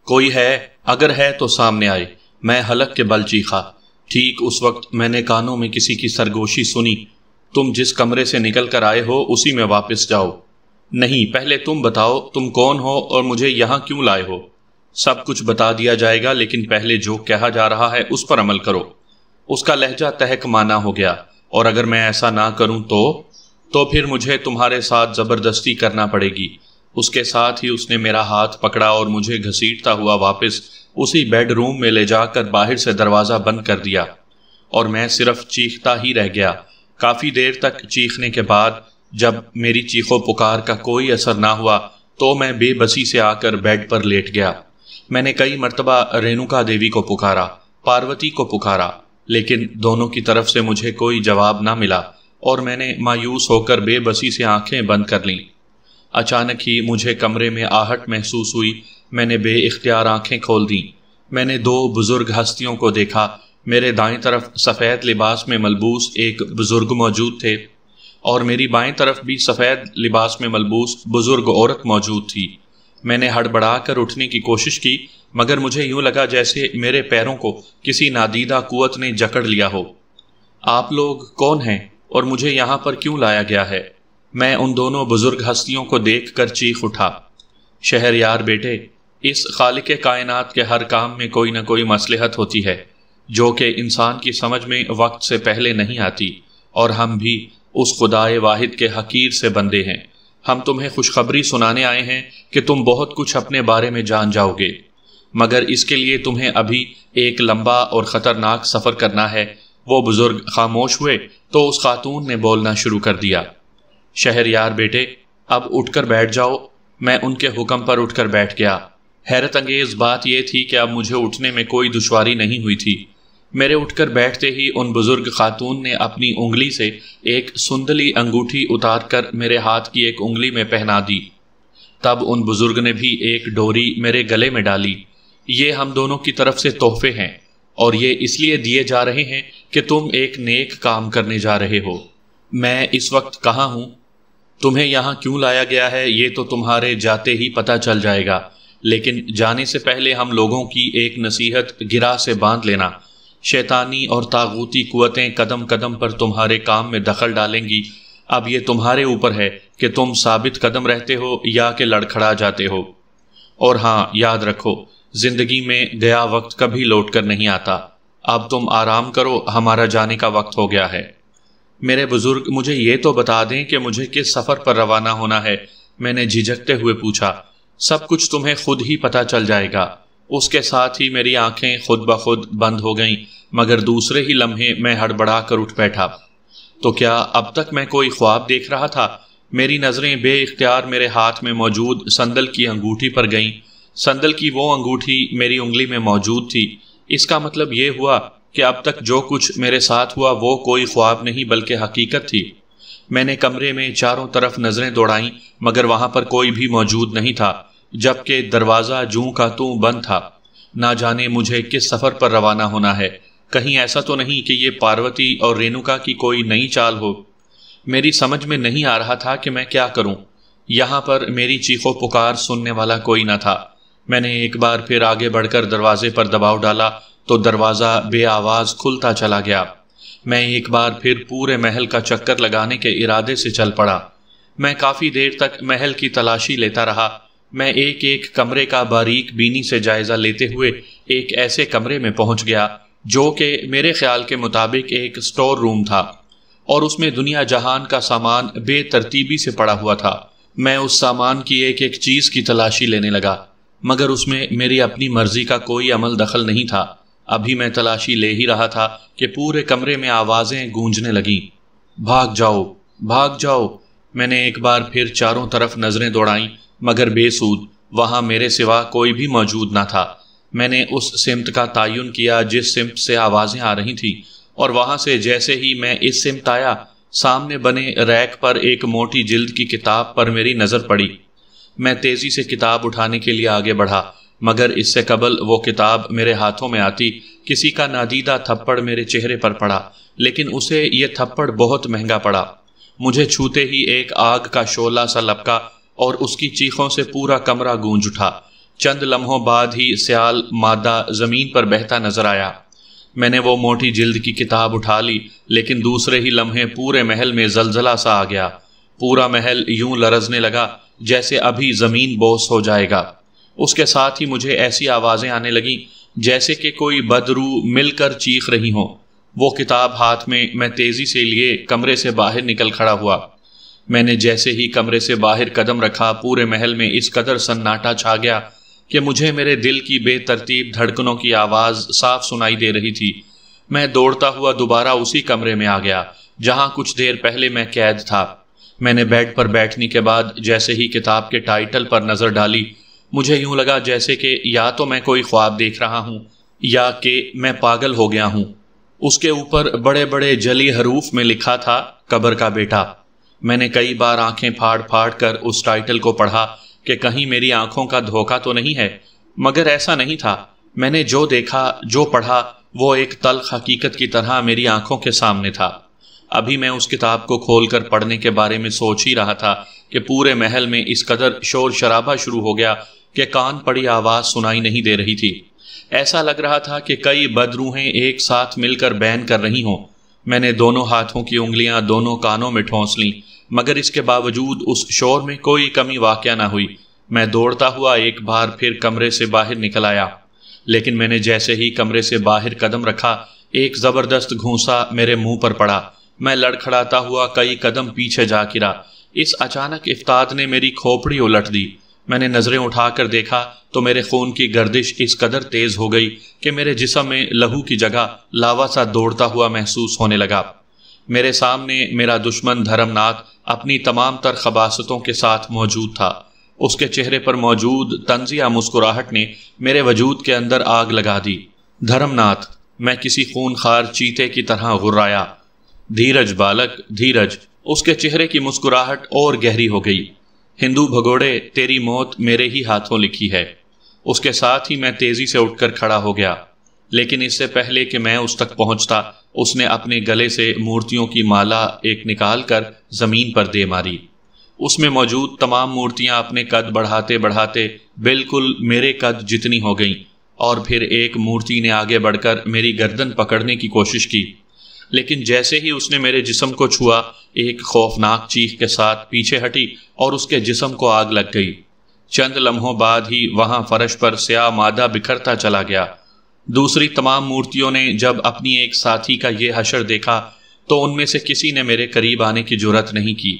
کوئی ہے؟ اگر ہے تو سامنے آئے۔ میں حلق کے بل چیخا۔ ٹھیک اس وقت میں نے کانوں میں کسی کی سرگوشی سنی، تم جس کمرے سے نکل کر آئے ہو اسی میں واپس جاؤ۔ نہیں، پہلے تم بتاؤ تم کون ہو اور مجھے یہاں کیوں لائے ہو؟ سب کچھ بتا دیا جائے گا، لیکن پہلے جو کہا جا رہا ہے اس پر عمل کرو۔ اس کا لہجہ تہک مانا ہو گیا۔ اور اگر میں ایسا نہ کروں تو پھر مجھے تمہارے ساتھ زبردستی کرنا پڑے گی۔ اس کے ساتھ ہی اس نے میرا ہاتھ پکڑا اور مجھے گھسیٹتا ہوا واپس اسی بیڈ روم میں لے جا کر باہر سے دروازہ بند کر دیا، اور میں صرف چیختا ہی رہ گیا۔ کافی دیر تک چیخنے کے بعد جب میری چیخو پکار کا کوئی اثر نہ ہوا تو میں بے بسی سے آ کر بیڈ پر لیٹ گیا۔ میں نے کئی مرتبہ رینوکا دیوی کو پکارا، پاروتی کو پکارا، لیکن دونوں کی طرف سے مجھے کوئی جواب نہ ملا، اور میں نے مایوس ہو کر بے بسی سے آنکھیں بند کر لیں۔ اچانک ہی مجھے کمرے میں آہٹ محسوس ہوئی۔ میں نے بے اختیار آنکھیں کھول دیں۔ میں نے دو بزرگ ہستیوں کو دیکھا۔ میرے دائیں طرف سفید لباس میں ملبوس ایک بزرگ موجود تھے، اور میری بائیں طرف بھی سفید لباس میں ملبوس بزرگ عورت موجود تھی۔ میں نے ہڑبڑا کر اٹھنے کی کوشش کی، مگر مجھے یوں لگا جیسے میرے پیروں کو کسی نادیدہ قوت نے جکڑ لیا ہو۔ آپ لوگ کون ہیں اور مجھے یہاں پر کیوں لایا گیا ہے؟ میں ان دونوں بزرگ ہستیوں کو دیکھ کر چیخ اٹھا۔ شہریار بیٹے، اس خالق کائنات کے ہر کام میں کوئی نہ کوئی مصلحت ہوتی ہے جو کہ انسان کی سمجھ میں وقت سے پہلے نہیں آتی، اور ہم بھی اس خدائے واحد کے حقیر سے بندے ہیں۔ ہم تمہیں خوشخبری سنانے آئے ہیں کہ تم بہت کچھ اپنے بارے میں جان جاؤ گے، مگر اس کے لیے تمہیں ابھی ایک لمبا اور خطرناک سفر کرنا ہے۔ وہ بزرگ خاموش ہوئے تو اس خاتون نے بولنا شروع کر دیا۔ شہریار بیٹے، اب اٹھ کر بیٹھ جاؤ۔ میں ان کے حکم پر اٹھ کر بیٹھ گیا۔ حیرت انگیز بات یہ تھی کہ اب مجھے اٹھنے میں کوئی دشواری نہیں ہوئی تھی۔ میرے اٹھ کر بیٹھتے ہی ان بزرگ خاتون نے اپنی انگلی سے ایک سندلی انگوٹھی اتار کر میرے ہاتھ کی ایک انگلی میں پہنا دی۔ تب ان بزرگ نے بھی ایک ڈوری میرے گلے میں ڈالی۔ یہ ہم دونوں کی طرف سے تحفے ہیں، اور یہ اس لیے دیے جا رہے ہیں کہ تم ایک نیک کام کرنے جا رہے ہو۔ میں اس وقت کہاں ہوں، تمہیں یہاں کیوں لایا گیا ہے، یہ تو تمہارے جاتے ہی پتہ چل جائے گا، لیکن جانے سے پہلے ہم لوگوں کی ایک نصیحت گرہ سے باندھ لینا۔ شیطانی اور طاغوتی قوتیں قدم قدم پر تمہارے کام میں دخل ڈالیں گی۔ اب یہ تمہارے اوپر ہے کہ تم ثابت قدم رہتے ہو یا کہ لڑکھڑا جاتے ہو۔ اور ہاں، یاد رکھو، زندگی میں گیا وقت کبھی لوٹ کر نہیں آتا۔ اب تم آرام کرو، ہمارا جانے کا وقت ہو گیا ہے۔ میرے بزرگ، مجھے یہ تو بتا دیں کہ مجھے کس سفر پر روانہ ہونا ہے، میں نے جھجکتے ہوئے پوچھا۔ سب کچھ تمہیں خود ہی پتہ چل جائے گا۔ اس کے ساتھ ہی میری آنکھیں خود بخود بند ہو گئیں، مگر دوسرے ہی لمحے میں ہڑبڑا کر اٹھ بیٹھا۔ تو کیا اب تک میں کوئی خواب دیکھ رہا تھا؟ میری نظریں بے اختیار میرے ہاتھ میں موجود سندل کی انگوٹھی پر گئیں۔ سندل کی وہ انگوٹھی میری انگلی میں موجود تھی۔ اس کا مطلب یہ ہوا کہ اب تک جو کچھ میرے ساتھ ہوا وہ کوئی خواب نہیں بلکہ حقیقت تھی۔ میں نے کمرے میں چاروں طرف نظریں دوڑائیں، مگر وہاں پر کوئی بھی موجود نہیں تھا، جبکہ دروازہ جوں کا توں بند تھا۔ نہ جانے مجھے کس سفر پر روانہ ہونا ہے، کہیں ایسا تو نہیں کہ یہ پاروتی اور رینوکا کی کوئی نئی چال ہو۔ میری سمجھ میں نہیں آ رہا تھا کہ میں کیا کروں۔ یہاں پر میری چیخو پکار سننے والا کوئی نہ تھا۔ میں نے ایک بار پھر آگے بڑھ کر دروازے پر دباؤ ڈالا تو دروازہ بے آواز کھلتا چلا گیا۔ میں ایک بار پھر پورے محل کا چکر لگانے کے ارادے سے چل پڑا۔ میں کافی دیر تک محل کی تلاشی لیتا رہا۔ میں ایک ایک کمرے کا باریک بینی سے جائزہ لیتے ہوئے ایک ایسے کمرے میں پہنچ گیا جو کہ میرے خیال کے مطابق ایک سٹور روم تھا، اور اس میں دنیا جہان کا سامان بے ترتیبی سے پڑا ہوا تھا۔ میں اس سامان کی ایک ایک چیز کی تلاشی لینے لگا، مگر اس میں میری اپنی مرضی کا کوئی عمل دخل نہیں تھا۔ ابھی میں تلاشی لے ہی رہا تھا کہ پورے کمرے میں آوازیں گونجنے لگیں۔ بھاگ جاؤ، بھاگ جاؤ۔ میں نے ایک بار پھر چاروں طرف نظریں دوڑائیں، مگر بے سود، وہاں میرے سوا کوئی بھی موجود نہ تھا۔ میں نے اس سمت کا تعین کیا جس سمت سے آوازیں آ رہی تھیں، اور وہاں سے جیسے ہی میں اس سمت آیا، سامنے بنے ریک پر ایک موٹی جلد کی کتاب پر میری نظر پڑی۔ میں تیزی سے کتاب اٹھانے کے لیے آگے بڑھا، مگر اس سے قبل وہ کتاب میرے ہاتھوں میں آتی کسی کا نادیدہ تھپڑ میرے چہرے پر پڑا، لیکن اسے یہ تھپڑ بہت مہنگا پڑا۔ مجھے چھوتے ہی ایک آگ کا شعلہ سا لپکا اور اس کی چیخوں سے پورا کمرہ گونج اٹھا۔ چند لمحوں بعد ہی سیال مادہ زمین پر بہتا نظر آیا۔ میں نے وہ موٹی جلد کی کتاب اٹھا لی، لیکن دوسرے ہی لمحے پورے محل میں زلزلہ سا آ گیا۔ پورا محل یوں لرزنے لگا جیسے ابھی زمین بوس ہو جائے گا۔ اس کے ساتھ ہی مجھے ایسی آوازیں آنے لگیں جیسے کہ کوئی بدرو مل کر چیخ رہی ہوں۔ وہ کتاب ہاتھ میں تیزی سے لیے کمرے سے باہر نکل کھڑا ہوا۔ میں نے جیسے ہی کمرے سے باہر قدم رکھا، پورے محل میں اس قدر سناٹا چھا گیا کہ مجھے میرے دل کی بے ترتیب دھڑکنوں کی آواز صاف سنائی دے رہی تھی۔ میں دوڑتا ہوا دوبارہ اسی کمرے میں آ گیا جہاں کچھ دیر پہلے میں قید تھا۔ میں نے بیڈ پر بیٹھنے کے بعد جیسے ہی کتاب کے ٹائٹل پر نظر ڈالی، مجھے یوں لگا جیسے کہ یا تو میں کوئی خواب دیکھ رہا ہوں یا کہ میں پاگل ہو گیا ہوں۔ اس کے اوپر بڑے بڑے جلی حروف میں لکھا تھا، قبر کا بیٹا۔ میں نے کئی بار آنکھیں پھاڑ پھاڑ کر اس ٹائٹل کو پڑھا کہ کہیں میری آنکھوں کا دھوکہ تو نہیں ہے، مگر ایسا نہیں تھا۔ میں نے جو دیکھا، جو پڑھا، وہ ایک تلخ حقیقت کی طرح میری آنکھوں کے سامنے تھا۔ ابھی میں اس کتاب کو کھول کر پڑھنے کے بارے میں سوچ ہی رہا تھا کہ پورے محل میں اس قدر شور شرابہ شروع ہو گیا کہ کان پڑی آواز سنائی نہیں دے رہی تھی۔ ایسا لگ رہا تھا کہ کئی بدروحیں ایک ساتھ مل کر بین کر رہی ہوں۔ میں نے دونوں ہاتھوں کی انگلیاں دونوں کانوں میں ٹھونس لیں، مگر اس کے باوجود اس شور میں کوئی کمی واقع نہ ہوئی۔ میں دوڑتا ہوا ایک بار پھر کمرے سے باہر نکل آیا، لیکن میں نے جیسے ہی کمرے سے باہر قدم رکھا، ایک زبردست گھونسا میرے منہ پر پڑا۔ میں لڑکھڑاتا ہوا کئی قدم پیچھے جا گرا۔ اس اچانک افتاد نے میری کھوپڑی الٹ دی۔ میں نے نظریں اٹھا کر دیکھا تو میرے خون کی گردش اس قدر تیز ہو گئی کہ میرے جسم میں لہو کی جگہ لاوا سا دوڑتا ہوا محسوس ہونے لگا۔ میرے سامنے میرا دشمن دھرم ناتھ اپنی تمام تر خباثتوں کے ساتھ موجود تھا۔ اس کے چہرے پر موجود طنزیہ مسکراہٹ نے میرے وجود کے اندر آگ لگا دی۔ دھرم ناتھ، میں کسی خون خوار چیتے کی طرح غرایا۔ دھیرج بالک، دھیرج۔ اس کے چہرے کی مسکراہٹ اور گہری ہو گئی۔ ہندو بھگوڑے، تیری موت میرے ہی ہاتھوں لکھی ہے۔ اس کے ساتھ ہی میں تیزی سے اٹھ کر کھڑا ہو گیا، لیکن اس سے پہلے کہ میں اس تک پہنچتا، اس نے اپنے گلے سے مورتیوں کی مالا ایک نکال کر زمین پر دے ماری۔ اس میں موجود تمام مورتیاں اپنے قد بڑھاتے بڑھاتے بالکل میرے قد جتنی ہو گئیں، اور پھر ایک مورتی نے آگے بڑھ کر میری گردن پکڑنے کی کوشش کی، لیکن جیسے ہی اس نے میرے جسم کو چھوا، ایک خوفناک چیخ کے ساتھ پیچھے ہٹی اور اس کے جسم کو آگ لگ گئی۔ چند لمحوں بعد ہی وہاں فرش پر سیاہ مادہ بکھرتا چلا گیا۔ دوسری تمام مورتیوں نے جب اپنی ایک ساتھی کا یہ حشر دیکھا تو ان میں سے کسی نے میرے قریب آنے کی جرأت نہیں کی،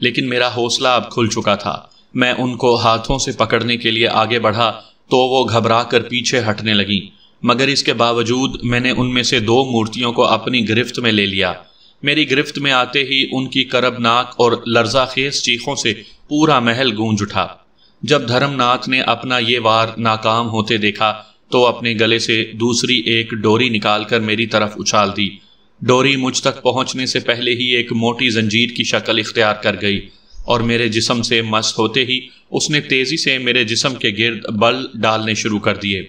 لیکن میرا حوصلہ اب کھل چکا تھا۔ میں ان کو ہاتھوں سے پکڑنے کے لیے آگے بڑھا تو وہ گھبرا کر پیچھے ہٹنے لگیں، مگر اس کے باوجود میں نے ان میں سے 2 مورتیوں کو اپنی گرفت میں لے لیا۔ میری گرفت میں آتے ہی ان کی کربناک اور لرزہ خیز چیخوں سے پورا محل گونج اٹھا۔ جب دھرم ناتھ نے اپنا یہ وار ناکام ہوتے دیکھا تو اپنے گلے سے دوسری ایک ڈوری نکال کر میری طرف اچھال دی۔ ڈوری مجھ تک پہنچنے سے پہلے ہی ایک موٹی زنجیر کی شکل اختیار کر گئی، اور میرے جسم سے مس ہوتے ہی اس نے تیزی سے میرے جسم کے گرد بل ڈالنے شروع کر دیے۔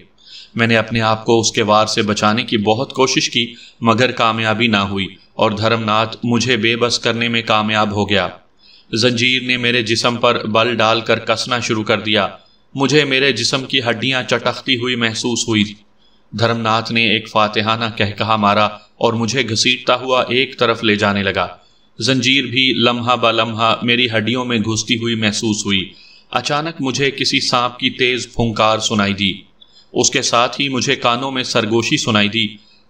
میں نے اپنے آپ کو اس کے وار سے بچانے کی بہت کوشش کی، مگر کامیابی نہ ہوئی، اور دھرم ناتھ مجھے بے بس کرنے میں کامیاب ہو گیا۔ زنجیر نے میرے جسم پر بل ڈال کر کسنا شروع کر دیا۔ مجھے میرے جسم کی ہڈیاں چٹکتی ہوئی محسوس ہوئی۔ دھرم ناتھ نے ایک فاتحانہ کہکہا مارا اور مجھے گھسیٹتا ہوا ایک طرف لے جانے لگا۔ زنجیر بھی لمحہ با لمحہ میری ہڈیوں میں گھستی ہوئی محسوس ہوئی۔ اچانک مجھے کسی سانپ کی تیز پھونکار سنائی دی۔ اس کے ساتھ ہی مجھے کانوں میں سرگوشی سنائی دی،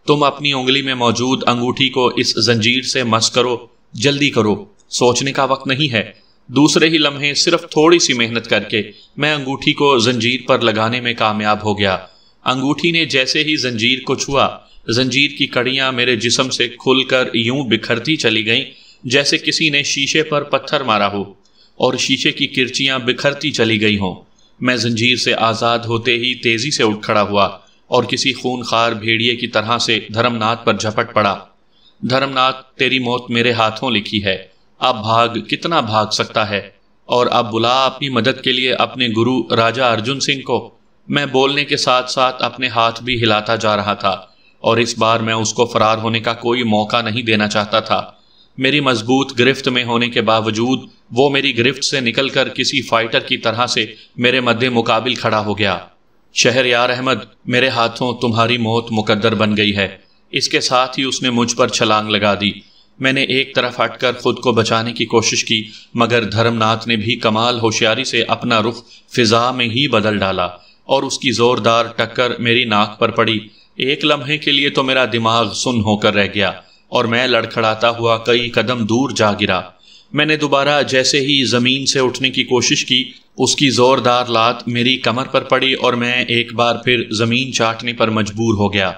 تم اپنی انگلی میں موجود انگوٹھی کو اس زنجیر سے مس کرو، جلدی کرو، سوچنے کا وقت نہیں ہے۔ دوسرے ہی لمحے صرف تھوڑی سی محنت کر کے میں انگوٹھی کو زنجیر پر لگانے میں کامیاب ہو گیا۔ انگوٹھی نے جیسے ہی زنجیر کو چھوا، زنجیر کی کڑیاں میرے جسم سے کھل کر یوں بکھرتی چلی گئیں جیسے کسی نے شیشے پر پتھر مارا ہو، اور شیشے کی کرچیاں بکھرتی چلی گئی ہوں۔ میں زنجیر سے آزاد ہوتے ہی تیزی سے اٹھ کھڑا ہوا اور کسی خونخوار بھیڑیے کی طرح سے دھرم ناتھ پر جھپٹ پڑا۔ دھرم ناتھ، تیری موت میرے ہاتھوں لکھی ہے۔ اب بھاگ، کتنا بھاگ سکتا ہے؟ اور اب بلا اپنی مدد کے لیے اپنے گرو راجا ارجن سنگھ کو۔ میں بولنے کے ساتھ ساتھ اپنے ہاتھ بھی ہلاتا جا رہا تھا، اور اس بار میں اس کو فرار ہونے کا کوئی موقع نہیں دینا چاہتا تھا۔ میری مضبوط گرفت میں ہونے کے باوجود وہ میری گرفت سے نکل کر کسی فائٹر کی طرح سے میرے مد مقابل کھڑا ہو گیا۔ شہریار احمد، میرے ہاتھوں تمہاری موت مقدر بن گئی ہے۔ اس کے ساتھ ہی اس نے مجھ پر چھلانگ لگا دی۔ میں نے ایک طرف ہٹ کر خود کو بچانے کی کوشش کی، مگر دھرم ناتھ نے بھی کمال ہوشیاری سے اپنا رخ فضا میں ہی بدل ڈالا اور اس کی زوردار ٹکر میری ناک پر پڑی۔ ایک لمحے کے لیے تو میرا دماغ سن ہو کر رہ گیا اور میں لڑکھڑاتا ہوا کئی قدم دور جا گرا۔ میں نے دوبارہ جیسے ہی زمین سے اٹھنے کی کوشش کی، اس کی زوردار لات میری کمر پر پڑی اور میں ایک بار پھر زمین چاٹنے پر مجبور ہو گیا۔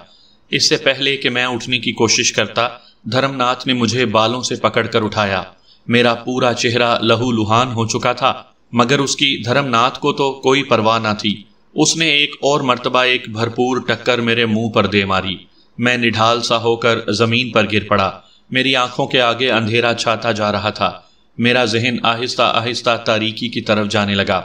اس سے پہلے کہ میں اٹھنے کی کوشش کرتا، دھرم ناتھ نے مجھے بالوں سے پکڑ کر اٹھایا۔ میرا پورا چہرہ لہو لہان ہو چکا تھا، مگر اس کی دھرم ناتھ کو تو کوئی پرواہ نہ تھی۔ اس نے ایک اور مرتبہ ایک بھرپور ٹکر میرے منہ پر دے ماری۔ میں نڈھال سا ہو کر زمین پر گر پڑا۔ میری آنکھوں کے آگے اندھیرا چھاتا جا رہا تھا۔ میرا ذہن آہستہ آہستہ تاریکی کی طرف جانے لگا۔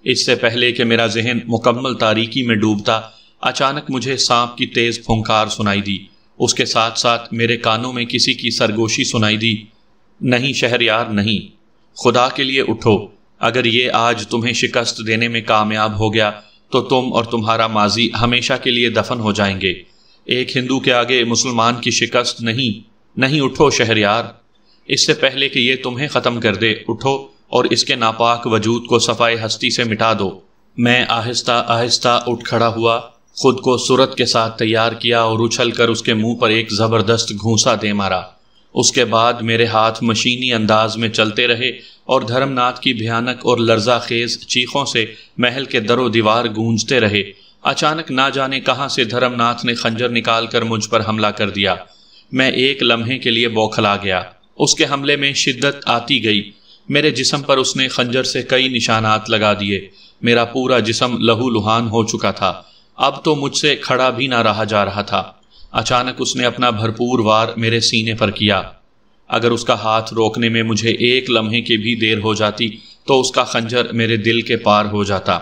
اس سے پہلے کہ میرا ذہن مکمل تاریکی میں ڈوبتا، اچانک مجھے سانپ کی تیز پھنکار سنائی دی۔ اس کے ساتھ ساتھ میرے کانوں میں کسی کی سرگوشی سنائی دی۔ نہیں شہریار، نہیں، خدا کے لیے اٹھو۔ اگر یہ آج تمہیں شکست دینے میں کامیاب ہو گیا تو تم اور تمہارا ماضی ہمیشہ کے لیے دفن ہو جائیں گے۔ ایک ہندو کے آگے مسلمان کی شکست نہیں، اٹھو شہریار۔ اس سے پہلے کہ یہ تمہیں ختم کر دے، اٹھو اور اس کے ناپاک وجود کو صفائے ہستی سے مٹا دو۔ میں آہستہ آہستہ اٹھ کھڑا ہوا، خود کو سرعت کے ساتھ تیار کیا اور اچھل کر اس کے منہ پر ایک زبردست گھونسا دے مارا۔ اس کے بعد میرے ہاتھ مشینی انداز میں چلتے رہے اور دھرم ناتھ کی بھیانک اور لرزہ خیز چیخوں سے محل کے در و دیوار گونجتے رہے۔ اچانک نہ جانے کہاں سے دھرم ناتھ نے خنجر نکال کر مجھ پر حملہ کر دیا۔ میں ایک لمحے کے لیے بوکھلا گیا۔ اس کے حملے میں شدت آتی گئی۔ میرے جسم پر اس نے خنجر سے کئی نشانات لگا دیے۔ میرا پورا جسم لہو لہان ہو چکا تھا۔ اب تو مجھ سے کھڑا بھی نہ رہا جا رہا تھا۔ اچانک اس نے اپنا بھرپور وار میرے سینے پر کیا۔ اگر اس کا ہاتھ روکنے میں مجھے ایک لمحے کی بھی دیر ہو جاتی تو اس کا خنجر میرے دل کے پار ہو جاتا۔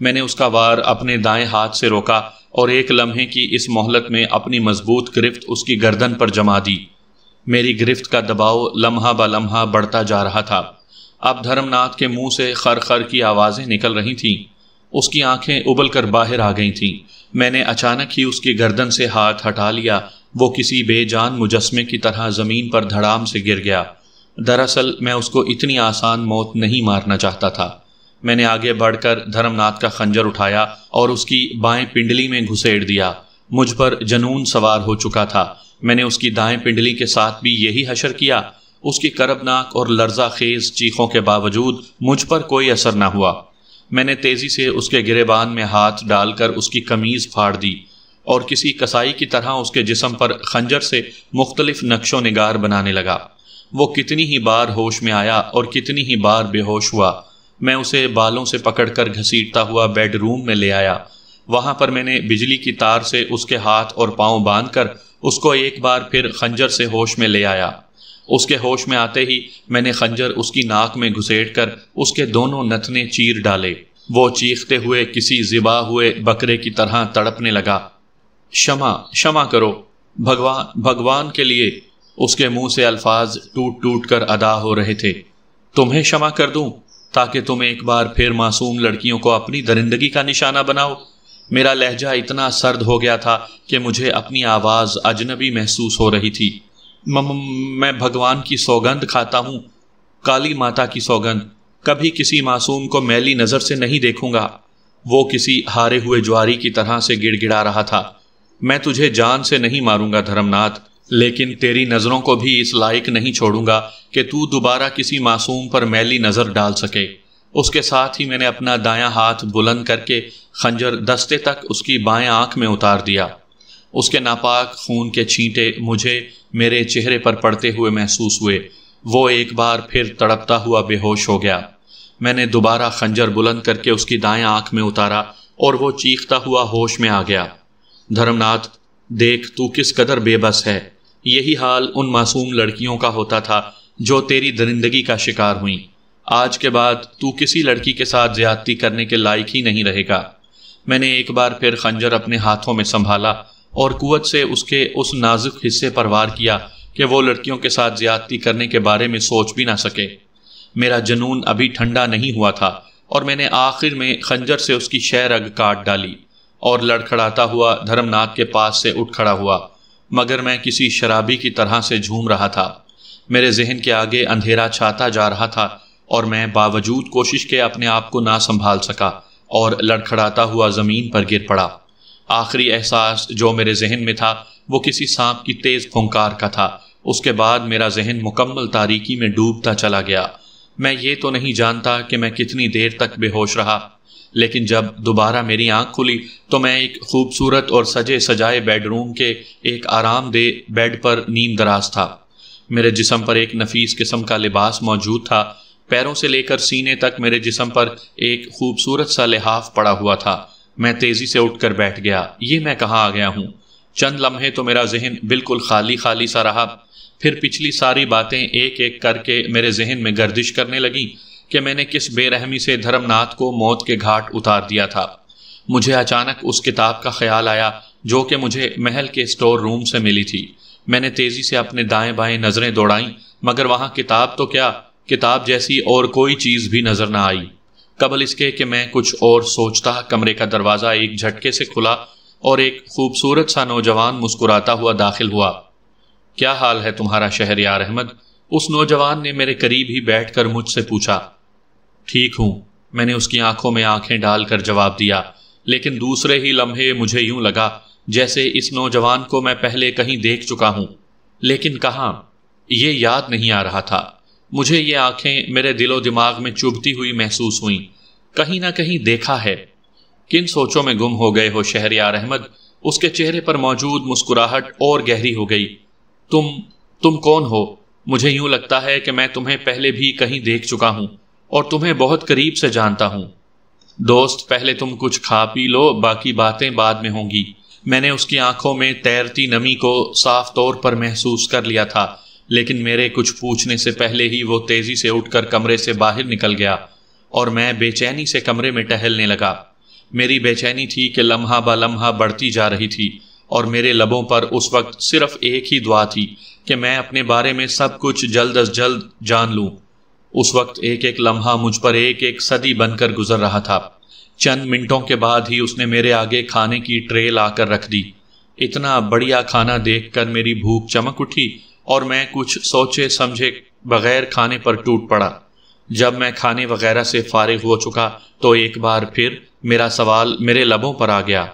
میں نے اس کا وار اپنے دائیں ہاتھ سے روکا اور ایک لمحے کی اس مہلت میں اپنی مضبوط گرفت اس کی گردن پر جما دی۔ میری گرفت کا دباؤ لمحہ با لمحہ بڑھتا جا رہا تھا۔ اب دھرم ناتھ کے منہ سے خر خر کی آوازیں نکل رہی تھیں۔ اس کی آنکھیں ابل کر باہر آ گئی تھیں۔ میں نے اچانک ہی اس کی گردن سے ہاتھ ہٹا لیا۔ وہ کسی بے جان مجسمے کی طرح زمین پر دھڑام سے گر گیا۔ دراصل میں اس کو اتنی آسان موت نہیں مارنا چاہتا تھا۔ میں نے آگے بڑھ کر دھرم ناتھ کا خنجر اٹھایا اور اس کی بائیں پنڈلی میں گھسیڑ دیا۔ مجھ پر جنون سوار ہو چکا تھا۔ میں نے اس کی دائیں پنڈلی کے ساتھ بھی یہی حشر کیا۔ اس کی کربناک اور لرزہ خیز چیخوں کے باوجود مجھ پر کوئی اثر نہ ہوا۔ میں نے تیزی سے اس کے گریبان میں ہاتھ ڈال کر اس کی قمیض پھاڑ دی اور کسی کسائی کی طرح اس کے جسم پر خنجر سے مختلف نقش و نگار بنانے لگا۔ وہ کتنی ہی بار ہوش میں آیا اور کتنی ہی بار بے ہوش ہوا۔ میں اسے بالوں سے پکڑ کر گھسیٹتا ہوا بیڈ روم میں لے آیا۔ وہاں پر میں نے بجلی کی تار سے اس کے ہاتھ اور پاؤں باندھ کر اس کو ایک بار پھر خنجر سے ہوش میں لے آیا۔ اس کے ہوش میں آتے ہی میں نے خنجر اس کی ناک میں گھسیڑ کر اس کے دونوں نتنے چیر ڈالے۔ وہ چیختے ہوئے کسی ذبح ہوئے بکرے کی طرح تڑپنے لگا۔ شمع کرو، بھگوان کے لیے۔ اس کے منہ سے الفاظ ٹوٹ ٹوٹ کر ادا ہو رہے تھے۔ تمہیں شمع کر دوں تاکہ تم ایک بار پھر معصوم لڑکیوں کو اپنی درندگی کا نشانہ بناؤ۔ میرا لہجہ اتنا سرد ہو گیا تھا کہ مجھے اپنی آواز اجنبی محسوس ہو رہی تھی۔ میں بھگوان کی سوگند کھاتا ہوں، کالی ماتا کی سوگند، کبھی کسی معصوم کو میلی نظر سے نہیں دیکھوں گا۔ وہ کسی ہارے ہوئے جواری کی طرح سے گڑ گڑا رہا تھا۔ میں تجھے جان سے نہیں ماروں گا دھرم ناتھ، لیکن تیری نظروں کو بھی اس لائق نہیں چھوڑوں گا کہ تو دوبارہ کسی معصوم پر میلی نظر ڈال سکے۔ اس کے ساتھ ہی میں نے اپنا دایاں ہاتھ بلند کر کے خنجر دستے تک اس کی بائیں آنکھ میں اتار دیا۔ اس کے ناپاک خون کے چھینٹے مجھے میرے چہرے پر پڑتے ہوئے محسوس ہوئے۔ وہ ایک بار پھر تڑپتا ہوا بے ہوش ہو گیا۔ میں نے دوبارہ خنجر بلند کر کے اس کی دائیں آنکھ میں اتارا اور وہ چیختا ہوا ہوش میں آ گیا۔ دھرم ناتھ، دیکھ تو کس قدر بے بس ہے۔ یہی حال ان معصوم لڑکیوں کا ہوتا تھا جو تیری درندگی کا شکار ہوئیں۔ آج کے بعد تو کسی لڑکی کے ساتھ زیادتی کرنے کے لائق ہی نہیں رہے گا۔ میں نے ایک بار پھر خنجر اپنے ہاتھوں میں سنبھالا اور قوت سے اس کے اس نازک حصے پر وار کیا کہ وہ لڑکیوں کے ساتھ زیادتی کرنے کے بارے میں سوچ بھی نہ سکے۔ میرا جنون ابھی ٹھنڈا نہیں ہوا تھا اور میں نے آخر میں خنجر سے اس کی شہ رگ کاٹ ڈالی اور لڑکھڑاتا ہوا دھرم ناتھ کے پاس سے اٹھ کھڑا ہوا، مگر میں کسی شرابی کی طرح سے جھوم رہا تھا۔ میرے ذہن کے آگے اندھیرا چھاتا جا رہا تھا اور میں باوجود کوشش کے اپنے آپ کو نہ سنبھال سکا اور لڑکھڑاتا ہوا زمین پر گر پڑا۔ آخری احساس جو میرے ذہن میں تھا وہ کسی سانپ کی تیز پھنکار کا تھا۔ اس کے بعد میرا ذہن مکمل تاریکی میں ڈوبتا چلا گیا۔ میں یہ تو نہیں جانتا کہ میں کتنی دیر تک بے ہوش رہا، لیکن جب دوبارہ میری آنکھ کھلی تو میں ایک خوبصورت اور سجے سجائے بیڈ روم کے ایک آرام دہ بیڈ پر نیم دراز تھا۔ میرے جسم پر ایک نفیس قسم کا لباس موجود تھا۔ پیروں سے لے کر سینے تک میرے جسم پر ایک خوبصورت سا لحاف پڑا ہوا تھا۔ میں تیزی سے اٹھ کر بیٹھ گیا۔ یہ میں کہاں آ گیا ہوں؟ چند لمحے تو میرا ذہن بالکل خالی خالی سا رہا، پھر پچھلی ساری باتیں ایک ایک کر کے میرے ذہن میں گردش کرنے لگیں کہ میں نے کس بے رحمی سے دھرم ناتھ کو موت کے گھاٹ اتار دیا تھا۔ مجھے اچانک اس کتاب کا خیال آیا جو کہ مجھے محل کے اسٹور روم سے ملی تھی۔ میں نے تیزی سے اپنے دائیں بائیں نظریں دوڑائیں، مگر وہاں کتاب تو کیا، کتاب جیسی اور کوئی چیز بھی نظر نہ آئی۔ قبل اس کے کہ میں کچھ اور سوچتا، کمرے کا دروازہ ایک جھٹکے سے کھلا اور ایک خوبصورت سا نوجوان مسکراتا ہوا داخل ہوا۔ کیا حال ہے تمہارا شہریار احمد؟ اس نوجوان نے میرے قریب ہی بیٹھ کر مجھ سے پوچھا۔ ٹھیک ہوں، میں نے اس کی آنکھوں میں آنکھیں ڈال کر جواب دیا، لیکن دوسرے ہی لمحے مجھے یوں لگا جیسے اس نوجوان کو میں پہلے کہیں دیکھ چکا ہوں، لیکن کہاں، یہ یاد نہیں آ رہا تھا۔ مجھے یہ آنکھیں میرے دل و دماغ میں چبھتی ہوئی محسوس ہوئیں، کہیں نہ کہیں دیکھا ہے۔ کن سوچوں میں گم ہو گئے ہو شہریار احمد؟ اس کے چہرے پر موجود مسکراہٹ اور گہری ہو گئی۔ تم کون ہو؟ مجھے یوں لگتا ہے کہ میں تمہیں پہلے بھی کہیں دیکھ چکا ہوں اور تمہیں بہت قریب سے جانتا ہوں۔ دوست، پہلے تم کچھ کھا پی لو، باقی باتیں بعد میں ہوں گی۔ میں نے اس کی آنکھوں میں تیرتی نمی کو صاف طور پر محسوس کر لیا تھا، لیکن میرے کچھ پوچھنے سے پہلے ہی وہ تیزی سے اٹھ کر کمرے سے باہر نکل گیا اور میں بے چینی سے کمرے میں ٹہلنے لگا۔ میری بے چینی تھی کہ لمحہ با لمحہ بڑھتی جا رہی تھی اور میرے لبوں پر اس وقت صرف ایک ہی دعا تھی کہ میں اپنے بارے میں سب کچھ جلد از جلد جان لوں۔ اس وقت ایک ایک لمحہ مجھ پر ایک ایک صدی بن کر گزر رہا تھا۔ چند منٹوں کے بعد ہی اس نے میرے آگے کھانے کی ٹرے لا کر رکھ دی۔ اتنا بڑھیا کھانا دیکھ کر میری بھوک چمک اٹھی اور میں کچھ سوچے سمجھے بغیر کھانے پر ٹوٹ پڑا۔ جب میں کھانے وغیرہ سے فارغ ہو چکا تو ایک بار پھر میرا سوال میرے لبوں پر آ گیا۔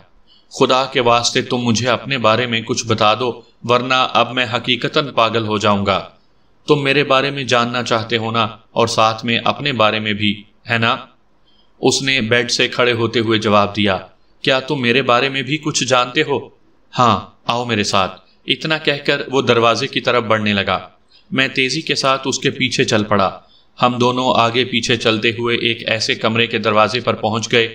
خدا کے واسطے تم مجھے اپنے بارے میں کچھ بتا دو، ورنہ اب میں حقیقتاً پاگل ہو جاؤں گا۔ تم میرے بارے میں جاننا چاہتے ہو نا، اور ساتھ میں اپنے بارے میں بھی، ہے نا؟ اس نے بیڈ سے کھڑے ہوتے ہوئے جواب دیا۔ کیا تم میرے بارے میں بھی کچھ جانتے ہو؟ ہاں، آؤ میرے ساتھ۔ اتنا کہہ کر وہ دروازے کی طرف بڑھنے لگا۔ میں تیزی کے ساتھ اس کے پیچھے چل پڑا۔ ہم دونوں آگے پیچھے چلتے ہوئے ایک ایسے کمرے کے دروازے پر پہنچ گئے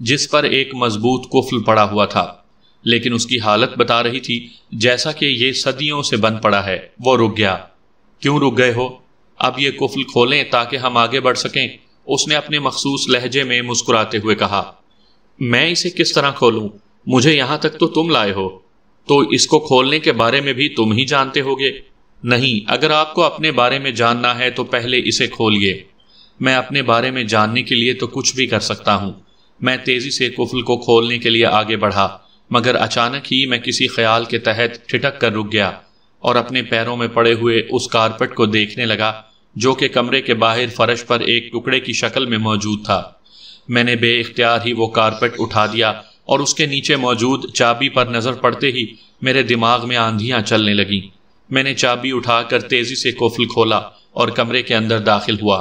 جس پر ایک مضبوط قفل پڑا ہوا تھا، لیکن اس کی حالت بتا رہی تھی جیسا کہ یہ صدیوں سے بند پڑا ہے۔ وہ رک گیا۔ کیوں رک گئے ہو؟ اب یہ قفل کھولیں تاکہ ہم آگے بڑھ سکیں، اس نے اپنے مخصوص لہجے میں مسکراتے ہوئے کہا۔ میں اسے کس طرح کھولوں؟ مجھے یہاں تک تو تم لائے ہو، تو اس کو کھولنے کے بارے میں بھی تم ہی جانتے ہوگے۔ نہیں، اگر آپ کو اپنے بارے میں جاننا ہے تو پہلے اسے کھولیے۔ میں اپنے بارے میں جاننے کے لیے تو کچھ بھی کر سکتا ہوں۔ میں تیزی سے قفل کو کھولنے کے لیے آگے بڑھا، مگر اچانک ہی میں کسی خیال کے تحت ٹھٹک کر رک گیا اور اپنے پیروں میں پڑے ہوئے اس کارپٹ کو دیکھنے لگا جو کہ کمرے کے باہر فرش پر ایک ٹکڑے کی شکل میں موجود تھا۔ میں نے بے اختیار ہی وہ کارپٹ اٹھا دیا اور اس کے نیچے موجود چابی پر نظر پڑتے ہی میرے دماغ میں آندھیاں چلنے لگیں۔ میں نے چابی اٹھا کر تیزی سے قفل کھولا اور کمرے کے اندر داخل ہوا۔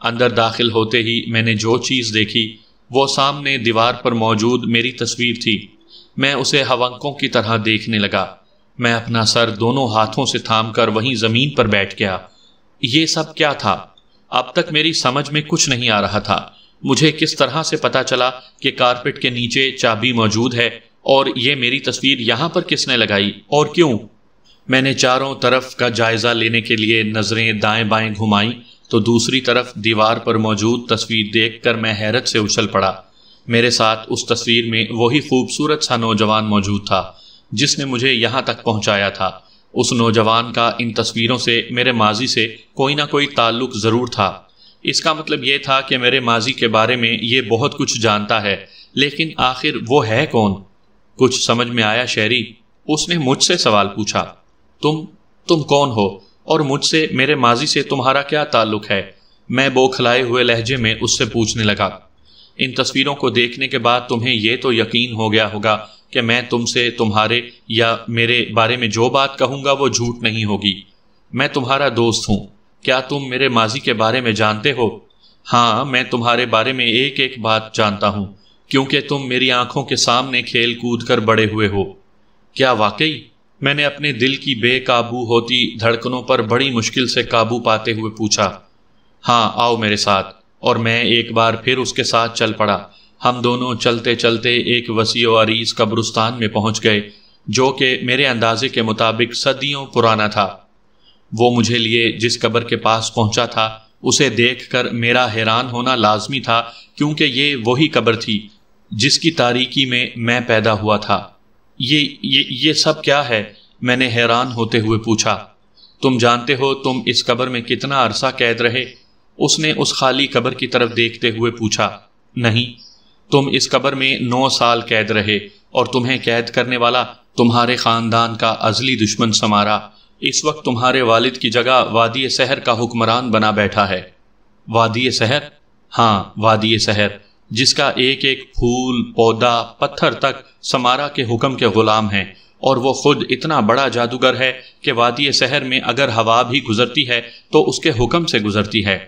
اندر داخل ہوتے ہی میں نے جو چیز دیکھی وہ سامنے دیوار پر موجود میری تصویر تھی۔ میں اسے حونکوں کی طرح دیکھنے لگا۔ میں اپنا سر دونوں ہاتھوں سے تھام کر وہیں زمین پر بیٹھ گیا۔ یہ سب کیا تھا؟ اب تک میری سمجھ میں کچھ نہیں آ رہا تھا۔ مجھے کس طرح سے پتا چلا کہ کارپٹ کے نیچے چابی موجود ہے، اور یہ میری تصویر یہاں پر کس نے لگائی اور کیوں؟ میں نے چاروں طرف کا جائزہ لینے کے لیے نظریں دائیں بائیں گھمائیں تو دوسری طرف دیوار پر موجود تصویر دیکھ کر میں حیرت سے اچھل پڑا۔ میرے ساتھ اس تصویر میں وہی خوبصورت سا نوجوان موجود تھا جس نے مجھے یہاں تک پہنچایا تھا۔ اس نوجوان کا ان تصویروں سے میرے ماضی سے کوئی نہ کوئی تعلق ضرور تھا۔ اس کا مطلب یہ تھا کہ میرے ماضی کے بارے میں یہ بہت کچھ جانتا ہے، لیکن آخر وہ ہے کون؟ کچھ سمجھ میں آیا شہری؟ اس نے مجھ سے سوال پوچھا۔ تم کون ہو اور مجھ سے، میرے ماضی سے تمہارا کیا تعلق ہے؟ میں بوکھلائے ہوئے لہجے میں اس سے پوچھنے لگا۔ ان تصویروں کو دیکھنے کے بعد تمہیں یہ تو یقین ہو گیا ہوگا کہ میں تم سے تمہارے یا میرے بارے میں جو بات کہوں گا وہ جھوٹ نہیں ہوگی۔ میں تمہارا دوست ہوں۔ کیا تم میرے ماضی کے بارے میں جانتے ہو؟ ہاں، میں تمہارے بارے میں ایک ایک بات جانتا ہوں، کیونکہ تم میری آنکھوں کے سامنے کھیل کود کر بڑے ہوئے ہو۔ کیا واقعی؟ میں نے اپنے دل کی بے قابو ہوتی دھڑکنوں پر بڑی مشکل سے قابو پاتے ہوئے پوچھا۔ ہاں، آؤ میرے ساتھ، اور میں ایک بار پھر اس کے ساتھ چل پڑا۔ ہم دونوں چلتے چلتے ایک وسیع و عریض قبرستان میں پہنچ گئے، جو کہ میرے اندازے کے مطابق صدیوں پرانا تھا۔ وہ مجھے لیے جس قبر کے پاس پہنچا تھا، اسے دیکھ کر میرا حیران ہونا لازمی تھا، کیونکہ یہ وہی قبر تھی جس کی تاریکی میں پیدا ہوا تھا۔ یہ سب کیا ہے؟ میں نے حیران ہوتے ہوئے پوچھا۔ تم جانتے ہو تم اس قبر میں کتنا عرصہ قید رہے؟ اس نے اس خالی قبر کی طرف دیکھتے ہوئے پوچھا۔ نہیں، تم اس قبر میں 9 سال قید رہے، اور تمہیں قید کرنے والا تمہارے خاندان کا ازلی دشمن سمارا اس وقت تمہارے والد کی جگہ وادی سحر کا حکمران بنا بیٹھا ہے۔ وادی سحر؟ ہاں، وادی سحر، جس کا ایک ایک پھول، پودا، پتھر تک سمارا کے حکم کے غلام ہیں، اور وہ خود اتنا بڑا جادوگر ہے کہ وادی سحر میں اگر ہوا بھی گزرتی ہے تو اس کے حکم سے گزرتی ہے۔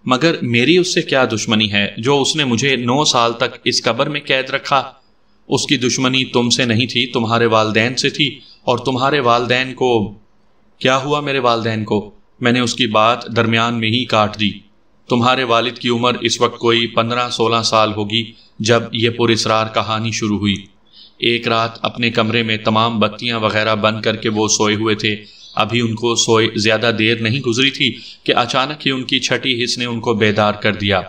مگر میری اس سے کیا دشمنی ہے جو اس نے مجھے 9 سال تک اس قبر میں قید رکھا؟ اس کی دشمنی تم سے نہیں تھی، تمہارے والدین سے تھی، اور تمہارے والدین کو… کیا ہوا میرے والدین کو؟ میں نے اس کی بات درمیان میں ہی کاٹ دی۔ تمہارے والد کی عمر اس وقت کوئی 15-16 سال ہوگی جب یہ پراسرار کہانی شروع ہوئی۔ ایک رات اپنے کمرے میں تمام بتیاں وغیرہ بند کر کے وہ سوئے ہوئے تھے۔ ابھی ان کو سوئے زیادہ دیر نہیں گزری تھی کہ اچانک ہی ان کی چھٹی حس نے ان کو بیدار کر دیا۔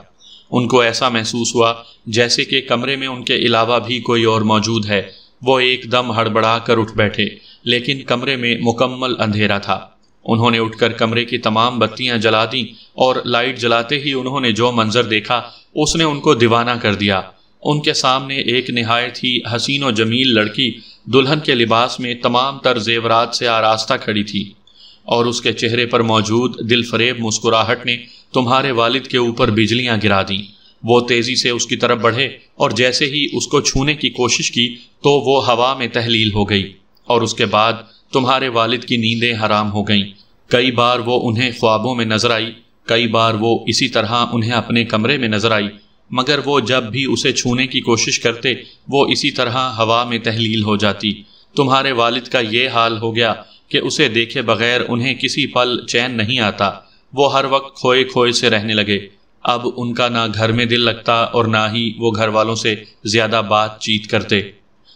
ان کو ایسا محسوس ہوا جیسے کہ کمرے میں ان کے علاوہ بھی کوئی اور موجود ہے۔ وہ ایک دم ہڑبڑا کر اٹھ بیٹھے، لیکن کمرے میں مکمل اندھیرا تھا۔ انہوں نے اٹھ کر کمرے کی تمام بتیاں جلا دیں، اور لائٹ جلاتے ہی انہوں نے جو منظر دیکھا اس نے ان کو دیوانہ کر دیا۔ ان کے سامنے ایک نہایت ہی حسین و جمیل لڑکی دلہن کے لباس میں تمام تر زیورات سے آراستہ کھڑی تھی، اور اس کے چہرے پر موجود دل فریب مسکراہٹ نے تمہارے والد کے اوپر بجلیاں گرا دیں۔ وہ تیزی سے اس کی طرف بڑھے، اور جیسے ہی اس کو چھونے کی کوشش کی تو وہ ہوا میں تحلیل ہو گئی، اور اس کے بعد تمہارے والد کی نیندیں حرام ہو گئیں۔ کئی بار وہ انہیں خوابوں میں نظر آئی، کئی بار وہ اسی طرح انہیں اپنے کمرے میں نظر آئی، مگر وہ جب بھی اسے چھونے کی کوشش کرتے وہ اسی طرح ہوا میں تحلیل ہو جاتی۔ تمہارے والد کا یہ حال ہو گیا کہ اسے دیکھے بغیر انہیں کسی پل چین نہیں آتا۔ وہ ہر وقت کھوئے کھوئے سے رہنے لگے۔ اب ان کا نہ گھر میں دل لگتا اور نہ ہی وہ گھر والوں سے زیادہ بات چیت کرتے۔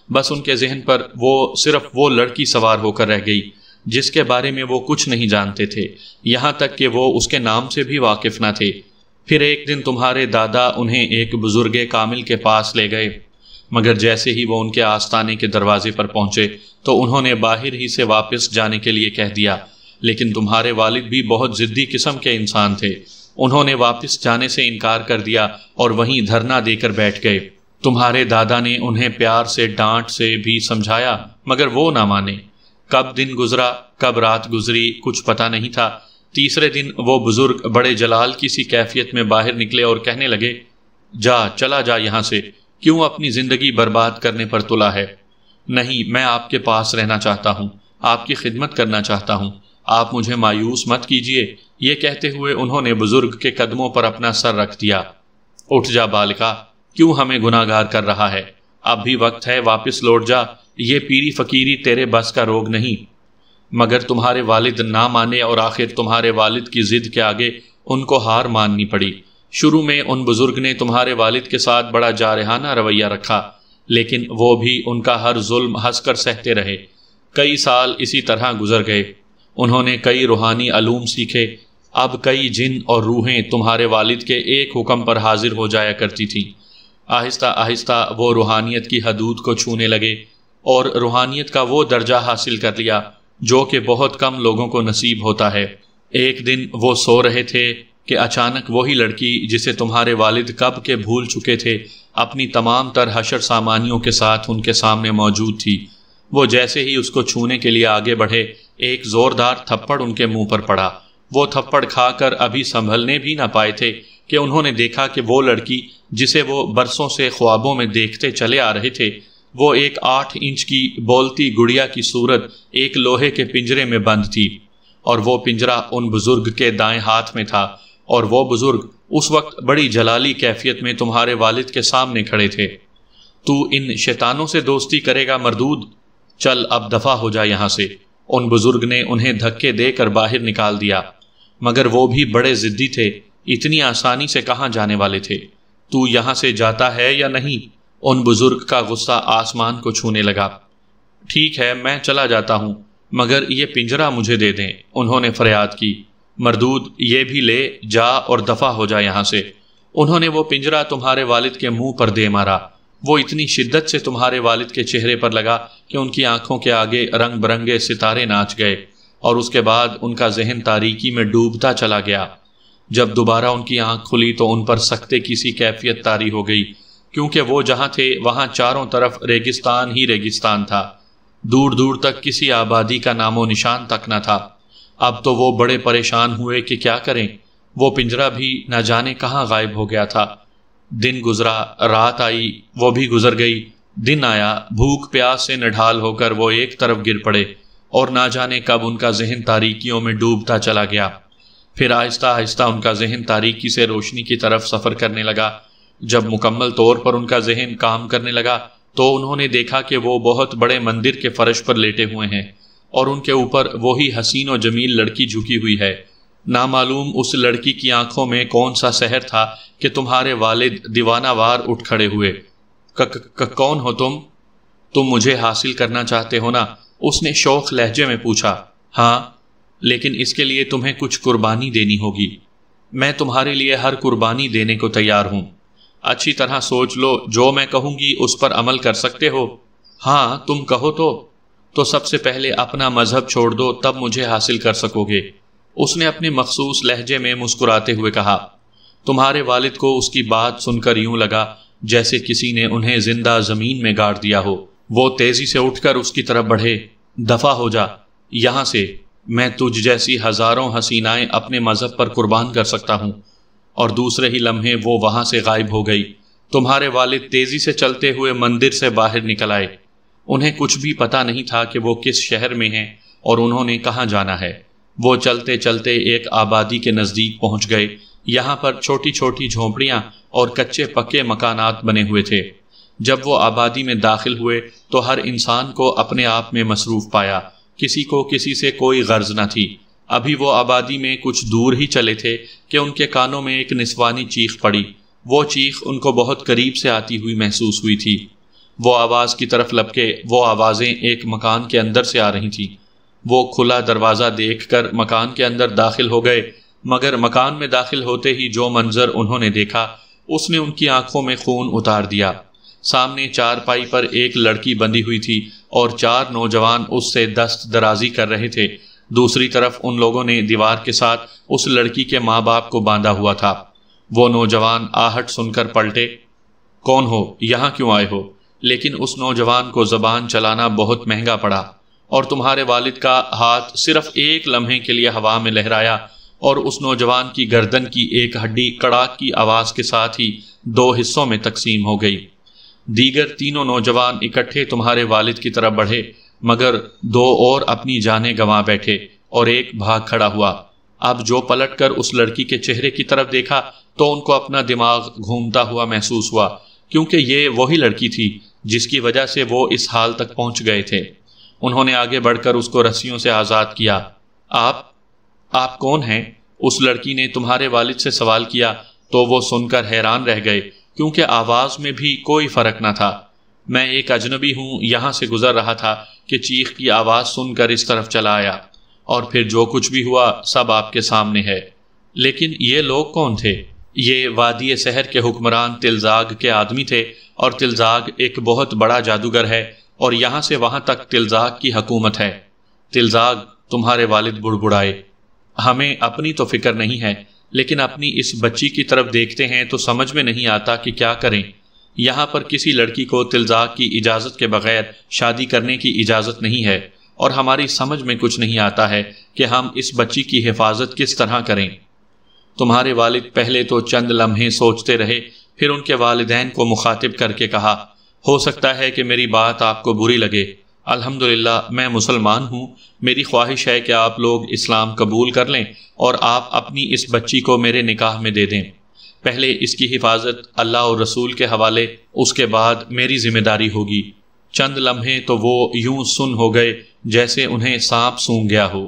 بس ان کے ذہن پر وہ صرف وہ لڑکی سوار ہو کر رہ گئی جس کے بارے میں وہ کچھ نہیں جانتے تھے، یہاں تک کہ وہ اس کے نام سے بھی واقف نہ تھے۔ پھر ایک دن تمہارے دادا انہیں ایک بزرگ کامل کے پاس لے گئے، مگر جیسے ہی وہ ان کے آستانے کے دروازے پر پہنچے تو انہوں نے باہر ہی سے واپس جانے کے لیے کہہ دیا۔ لیکن تمہارے والد بھی بہت ضدی قسم کے انسان تھے۔ انہوں نے واپس جانے سے انکار کر دیا اور وہیں دھرنا دے کر بیٹھ گئے۔ تمہارے دادا نے انہیں پیار سے ڈانٹ سے بھی سمجھایا، مگر وہ نہ مانے۔ کب دن گزرا، کب رات گزری، کچھ پتہ نہیں تھا۔ تیسرے دن وہ بزرگ بڑے جلال کی سی کیفیت میں باہر نکلے اور کہنے لگے، چلا جا یہاں سے، کیوں اپنی زندگی برباد کرنے پر تلا ہے؟ نہیں، میں آپ کے پاس رہنا چاہتا ہوں، آپ کی خدمت کرنا چاہتا ہوں، آپ مجھے مایوس مت کیجیے۔ یہ کہتے ہوئے انہوں نے بزرگ کے قدموں پر اپنا سر رکھ دیا۔ اٹھ جا بالکا، کیوں ہمیں گناہ گار کر رہا ہے؟ اب بھی وقت ہے، واپس لوٹ جا، یہ پیری فقیری تیرے بس کا روگ نہیں۔ مگر تمہارے والد نہ مانے، اور آخر تمہارے والد کی ضد کے آگے ان کو ہار ماننی پڑی۔ شروع میں ان بزرگ نے تمہارے والد کے ساتھ بڑا جارحانہ رویہ رکھا، لیکن وہ بھی ان کا ہر ظلم ہنس کر سہتے رہے۔ کئی سال اسی طرح گزر گئے۔ انہوں نے کئی روحانی علوم سیکھے۔ اب کئی جن اور روحیں تمہارے والد کے ایک حکم پر حاضر ہو جایا کرتی تھیں۔ آہستہ آہستہ وہ روحانیت کی حدود کو چھونے لگے، اور روحانیت کا وہ درجہ حاصل کر لیا جو کہ بہت کم لوگوں کو نصیب ہوتا ہے۔ ایک دن وہ سو رہے تھے کہ اچانک وہی لڑکی جسے تمہارے والد کب کے بھول چکے تھے اپنی تمام تر حشر سامانیوں کے ساتھ ان کے سامنے موجود تھی۔ وہ جیسے ہی اس کو چھونے کے لیے آگے بڑھے، ایک زوردار تھپڑ ان کے منہ پر پڑا۔ وہ تھپڑ کھا کر ابھی سنبھلنے بھی نہ پائے تھے کہ انہوں نے دیکھا کہ وہ لڑکی جسے وہ برسوں سے خوابوں میں دیکھتے چلے آ رہے تھے، وہ ایک 8 انچ کی بولتی گڑیا کی صورت ایک لوہے کے پنجرے میں بند تھی، اور وہ پنجرا ان بزرگ کے دائیں ہاتھ میں تھا، اور وہ بزرگ اس وقت بڑی جلالی کیفیت میں تمہارے والد کے سامنے کھڑے تھے۔ تو ان شیطانوں سے دوستی کرے گا مردود؟ چل اب دفع ہو جا یہاں سے۔ ان بزرگ نے انہیں دھکے دے کر باہر نکال دیا، مگر وہ بھی بڑے ضدی تھے، اتنی آسانی سے کہاں جانے والے تھے۔ تو یہاں سے جاتا ہے یا نہیں؟ ان بزرگ کا غصہ آسمان کو چھونے لگا۔ ٹھیک ہے، میں چلا جاتا ہوں، مگر یہ پنجرا مجھے دے دیں، انہوں نے فریاد کی۔ مردود، یہ بھی لے جا اور دفع ہو جا یہاں سے۔ انہوں نے وہ پنجرا تمہارے والد کے منہ پر دے مارا۔ وہ اتنی شدت سے تمہارے والد کے چہرے پر لگا کہ ان کی آنکھوں کے آگے رنگ برنگے ستارے ناچ گئے، اور اس کے بعد ان کا ذہن تاریکی میں ڈوبتا چلا گیا۔ جب دوبارہ ان کی آنکھ کھلی تو ان پر سختے کی سی کیفیت طاری ہو گئی، کیونکہ وہ جہاں تھے وہاں چاروں طرف ریگستان ہی ریگستان تھا، دور دور تک کسی آبادی کا نام و نشان تک نہ تھا۔ اب تو وہ بڑے پریشان ہوئے کہ کیا کریں۔ وہ پنجرا بھی نہ جانے کہاں غائب ہو گیا تھا۔ دن گزرا، رات آئی، وہ بھی گزر گئی۔ دن آیا، بھوک پیاس سے نڈھال ہو کر وہ ایک طرف گر پڑے، اور نہ جانے کب ان کا ذہن تاریکیوں میں ڈوبتا چلا گیا۔ پھر آہستہ آہستہ ان کا ذہن تاریکی سے روشنی کی طرف سفر کرنے لگا۔ جب مکمل طور پر ان کا ذہن کام کرنے لگا تو انہوں نے دیکھا کہ وہ بہت بڑے مندر کے فرش پر لیٹے ہوئے ہیں، اور ان کے اوپر وہی حسین و جمیل لڑکی جھکی ہوئی ہے۔ نامعلوم اس لڑکی کی آنکھوں میں کون سا سحر تھا کہ تمہارے والد دیوانہ وار اٹھ کھڑے ہوئے۔ کون ہو تم؟ تم مجھے حاصل کرنا چاہتے ہو نا؟ اس نے شوخ لہجے میں پوچھا۔ ہاں، لیکن اس کے لیے تمہیں کچھ قربانی دینی ہوگی۔ میں تمہارے لیے ہر قربانی دینے کو تیار ہوں۔ اچھی طرح سوچ لو، جو میں کہوں گی اس پر عمل کر سکتے ہو؟ ہاں، تم کہو تو سب سے پہلے اپنا مذہب چھوڑ دو، تب مجھے حاصل کر سکو گے۔ اس نے اپنے مخصوص لہجے میں مسکراتے ہوئے کہا۔ تمہارے والد کو اس کی بات سن کر یوں لگا جیسے کسی نے انہیں زندہ زمین میں گاڑ دیا ہو۔ وہ تیزی سے اٹھ کر اس کی طرف بڑھے۔ دفع ہو جا یہاں سے، میں تجھ جیسی ہزاروں حسینائیں اپنے مذہب پر قربان کر سکتا ہوں۔ اور دوسرے ہی لمحے وہ وہاں سے غائب ہو گئی۔ تمہارے والد تیزی سے چلتے ہوئے مندر سے باہر نکل آئے۔ انہیں کچھ بھی پتا نہیں تھا کہ وہ کس شہر میں ہیں اور انہوں نے کہاں جانا ہے۔ وہ چلتے چلتے ایک آبادی کے نزدیک پہنچ گئے۔ یہاں پر چھوٹی چھوٹی جھونپڑیاں اور کچے پکے مکانات بنے ہوئے تھے۔ جب وہ آبادی میں داخل ہوئے تو ہر انسان کو اپنے آپ میں مصروف پایا، کسی کو کسی سے کوئی غرض نہ تھی۔ ابھی وہ آبادی میں کچھ دور ہی چلے تھے کہ ان کے کانوں میں ایک نسوانی چیخ پڑی۔ وہ چیخ ان کو بہت قریب سے آتی ہوئی محسوس ہوئی تھی۔ وہ آواز کی طرف لپکے، وہ آوازیں ایک مکان کے اندر سے آ رہی تھیں۔ وہ کھلا دروازہ دیکھ کر مکان کے اندر داخل ہو گئے، مگر مکان میں داخل ہوتے ہی جو منظر انہوں نے دیکھا اس نے ان کی آنکھوں میں خون اتار دیا۔ سامنے چارپائی پر ایک لڑکی بندھی ہوئی تھی اور 4 نوجوان اس سے دست درازی کر رہے تھے۔ دوسری طرف ان لوگوں نے دیوار کے ساتھ اس لڑکی کے ماں باپ کو باندھا ہوا تھا۔ وہ نوجوان آہٹ سن کر پلٹے۔ کون ہو؟ یہاں کیوں آئے ہو؟ لیکن اس نوجوان کو زبان چلانا بہت مہنگا پڑا، اور تمہارے والد کا ہاتھ صرف ایک لمحے کے لیے ہوا میں لہرایا اور اس نوجوان کی گردن کی ایک ہڈی کڑاک کی آواز کے ساتھ ہی 2 حصوں میں تقسیم ہو گئی۔ دیگر 3 نوجوان اکٹھے تمہارے والد کی طرف بڑھے، مگر 2 اور اپنی جانیں گنوا بیٹھے اور ایک بھاگ کھڑا ہوا۔ اب جو پلٹ کر اس لڑکی کے چہرے کی طرف دیکھا تو ان کو اپنا دماغ گھومتا ہوا محسوس ہوا، کیونکہ یہ وہی لڑکی تھی جس کی وجہ سے وہ اس حال تک پہنچ گئے تھے۔ انہوں نے آگے بڑھ کر اس کو رسیوں سے آزاد کیا۔ آپ کون ہیں؟ اس لڑکی نے تمہارے والد سے سوال کیا تو وہ سن کر حیران رہ گئے، کیونکہ آواز میں بھی کوئی فرق نہ تھا۔ میں ایک اجنبی ہوں، یہاں سے گزر رہا تھا کہ چیخ کی آواز سن کر اس طرف چلا آیا، اور پھر جو کچھ بھی ہوا سب آپ کے سامنے ہے۔ لیکن یہ لوگ کون تھے؟ یہ وادی سحر کے حکمران تلزاگ کے آدمی تھے، اور تلزاگ ایک بہت بڑا جادوگر ہے، اور یہاں سے وہاں تک تلزاگ کی حکومت ہے۔ تلزاگ، تمہارے والد بڑبڑائے، ہمیں اپنی تو فکر نہیں ہے، لیکن اپنی اس بچی کی طرف دیکھتے ہیں تو سمجھ میں نہیں آتا کہ کیا کریں۔ یہاں پر کسی لڑکی کو طلاق کی اجازت کے بغیر شادی کرنے کی اجازت نہیں ہے، اور ہماری سمجھ میں کچھ نہیں آتا ہے کہ ہم اس بچی کی حفاظت کس طرح کریں۔ تمہارے والد پہلے تو چند لمحے سوچتے رہے، پھر ان کے والدین کو مخاطب کر کے کہا، ہو سکتا ہے کہ میری بات آپ کو بری لگے، الحمدللہ میں مسلمان ہوں، میری خواہش ہے کہ آپ لوگ اسلام قبول کر لیں اور آپ اپنی اس بچی کو میرے نکاح میں دے دیں۔ پہلے اس کی حفاظت اللہ اور رسول کے حوالے، اس کے بعد میری ذمہ داری ہوگی۔ چند لمحے تو وہ یوں سن ہو گئے جیسے انہیں سانپ سونگھ گیا ہو۔